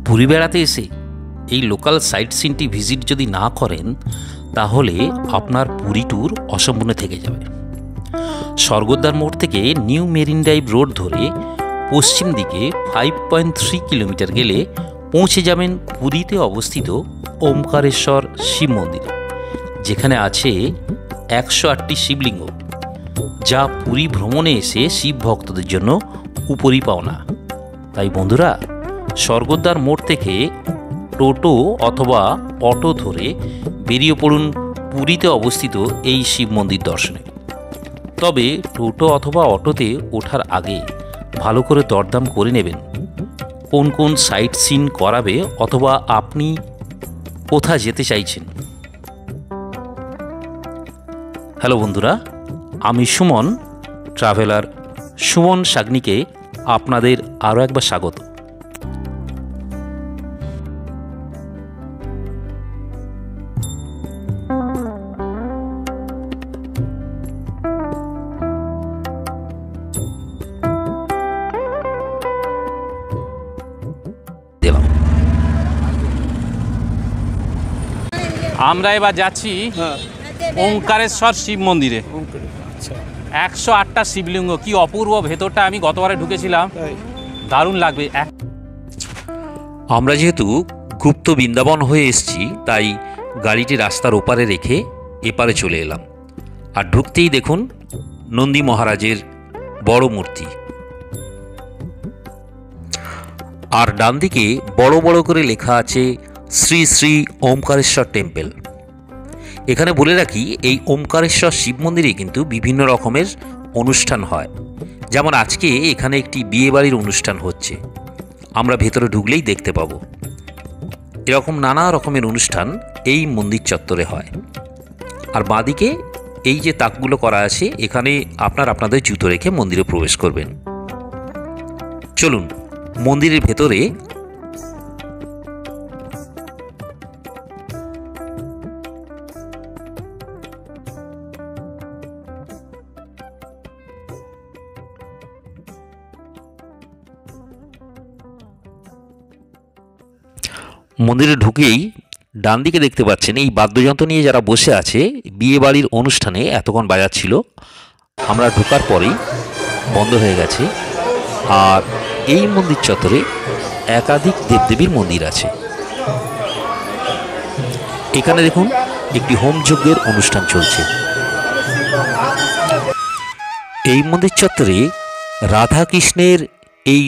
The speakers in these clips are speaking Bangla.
পুরী বেড়াতে এসে এই লোকাল সাইট সিনটি ভিজিট যদি না করেন তাহলে আপনার পুরী ট্যুর অসম্পূর্ণ থেকে যাবে। স্বর্গদ্বার মোড় থেকে নিউ মেরিন ড্রাইভ রোড ধরে পশ্চিম দিকে 5.3 কিলোমিটার গেলে পৌঁছে যাবেন পুরীতে অবস্থিত ওমকারেশ্বর শিব মন্দির, যেখানে আছে 108টি শিবলিঙ্গ, যা পুরী ভ্রমণে এসে শিব ভক্তদের জন্য উপরি পাওনা। তাই বন্ধুরা, স্বর্গদ্বার মোড় থেকে টোটো অথবা অটো ধরে বেরিয়ে পড়ুন পুরীতে অবস্থিত এই শিব মন্দির দর্শনে। তবে টোটো অথবা অটোতে ওঠার আগে ভালো করে দরদাম করে নেবেন কোন কোন সাইট সিন করাবে অথবা আপনি কোথায় যেতে চাইছেন। হ্যালো বন্ধুরা, আমি সুমন, ট্রাভেলার সুমন সাগনিকে আপনাদের আরও একবার স্বাগত। আমরা এবার যাচ্ছি ওমকারেশ্বর শিব মন্দিরে। 108টা শিবলিঙ্গ, কি অপূর্ব ভেতরটা। আমি গতবারে ঢুকেছিলাম, দারুণ লাগবে। আমরা যেহেতু গুপ্ত বৃন্দাবন হয়ে এসেছি, তাই গাড়িটি রাস্তার ওপারে রেখে এপারে চলে এলাম। আর ঢুকতেই দেখুন নন্দী মহারাজের বড় মূর্তি, আর ডান দিকে বড় বড় করে লেখা আছে শ্রী শ্রী ওমকারেশ্বর টেম্পল। এখানে বলে রাখি, এই ওমকারেশ্বর শিব মন্দিরে কিন্তু বিভিন্ন রকমের অনুষ্ঠান হয়। যেমন আজকে এখানে একটি বিয়েবাড়ির অনুষ্ঠান হচ্ছে, আমরা ভেতরে ঢুকলেই দেখতে পাবো। এরকম নানা রকমের অনুষ্ঠান এই মন্দির চত্বরে হয়। আর বাঁদিকে এই যে তাকগুলো করা আছে, এখানে আপনাদের জুতো রেখে মন্দিরে প্রবেশ করবেন। চলুন মন্দিরের ভেতরে মন্দিরে ঢুকেই ডান দিকে দেখতে পাচ্ছেন এই বাদ্যযন্ত্র নিয়ে যারা বসে আছে, বিয়ে বাড়ির অনুষ্ঠানে এতক্ষণ বাজাচ্ছিল, আমরা ঢোকার পরেই বন্ধ হয়ে গেছে। আর এই মন্দির চত্বরে একাধিক দেবদেবীর মন্দির আছে। এখানে দেখুন একটি হোম যজ্ঞের অনুষ্ঠান চলছে। এই মন্দির চত্বরে রাধা কৃষ্ণের এই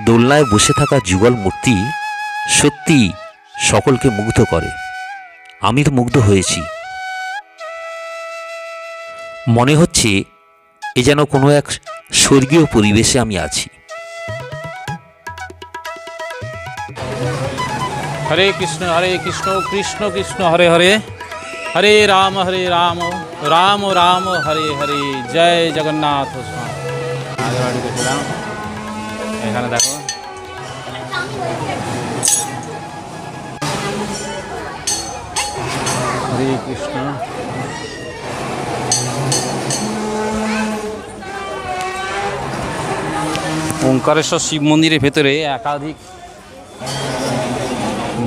দোলনায় বসে থাকা যুগল মূর্তি সত্যি সকলকে মুগ্ধ করে। আমি তো মুগ্ধ হয়েছি। মনে হচ্ছে এ যেন কোনো এক স্বর্গীয় পরিবেশে আমি আছি। হরে কৃষ্ণ কৃষ্ণ কৃষ্ণ হরে হরে, হরে রাম রাম রাম হরে হরে। জয় জগন্নাথ স্বামী। এখানে দেখো হরে কৃষ্ণ। ওমকারেশ্বর শিব মন্দিরের ভেতরে একাধিক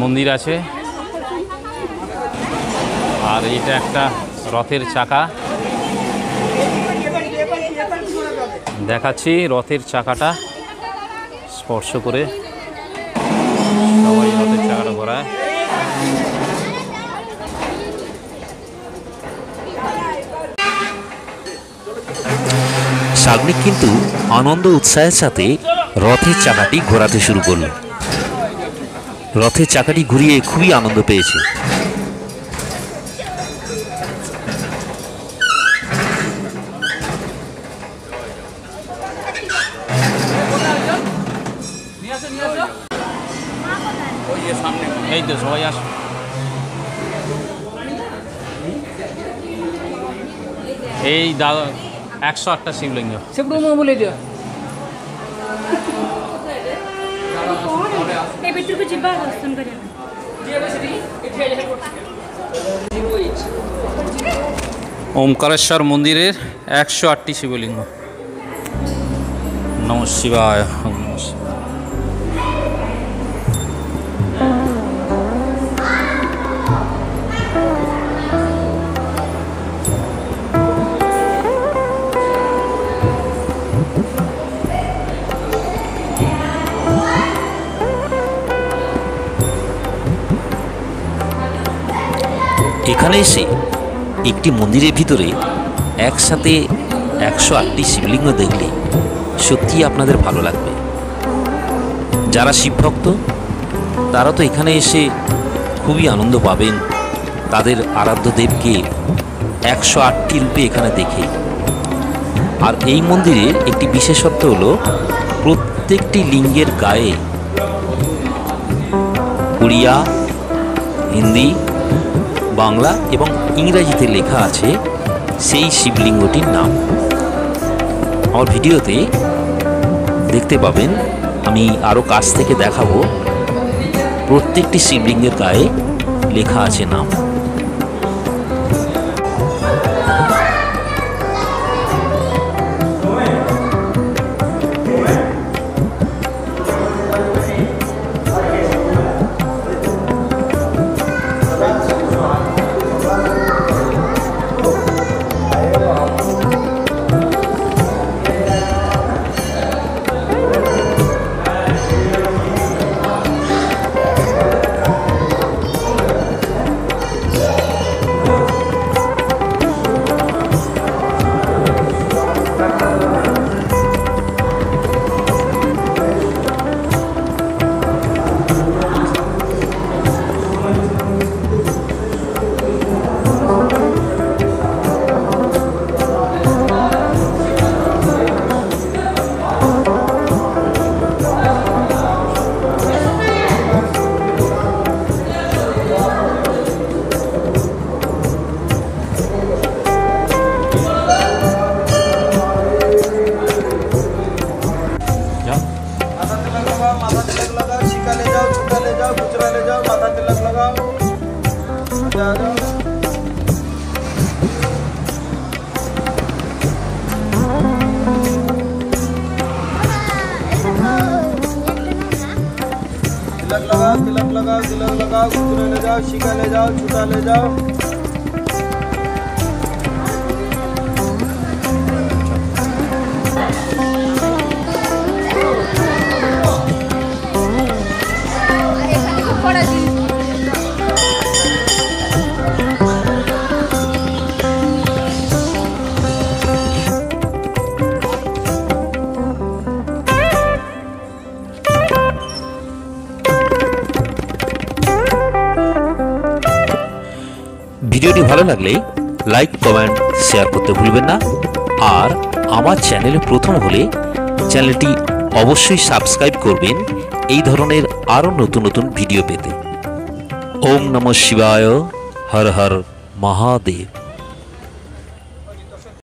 মন্দির আছে। আর এটা একটা রথের চাকা দেখাচ্ছি। রথের চাকাটা স্পর্শ করে সবাই রথের চাকাটা ঘোরায়। সাগনিক কিন্তু আনন্দ উৎসাহের সাথে রথের চাকাটি ঘোরাতে শুরু করল। রথের চাকাটি ঘুরিয়ে খুবই আনন্দ পেয়েছে। এই তো সবাই আস। এই 108টা শিবলিঙ্গ। বলে দিও। ओमकारेश्वर मंदिर 108टी शिवलिंग। नमः शिवाय। এখানে এসে একটি মন্দিরের ভিতরে একসাথে 108টি শিবলিঙ্গ দেখলে সত্যিই আপনাদের ভালো লাগবে। যারা শিবভক্ত তারা তো এখানে এসে খুবই আনন্দ পাবেন তাদের আরাধ্য দেবকে 108টি রূপে এখানে দেখে। আর এই মন্দিরের একটি বিশেষত্ব হলো প্রত্যেকটি লিঙ্গের গায়ে উড়িয়া, হিন্দি, বাংলা এবং ইংরাজিতে লেখা আছে সেই শিবলিঙ্গটির নাম। আমার ভিডিওতে দেখতে পাবেন, আমি আরও কাছ থেকে দেখাবো। প্রত্যেকটি শিবলিঙ্গের গায়ে লেখা আছে নাম। तिलक लगाओ, गुजरे ले जाओ, शिका ले जाओ, छुटा ले जाओ। ভিডিওটি ভালো লাগলে লাইক, কমেন্ট, শেয়ার করতে ভুলবেন না। আর আমার চ্যানেলে প্রথম হলে চ্যানেলটি অবশ্যই সাবস্ক্রাইব করবেন এই ধরনের আরও নতুন নতুন ভিডিও পেতে। ওম নমঃ শিবায়। হর হর মহাদেব।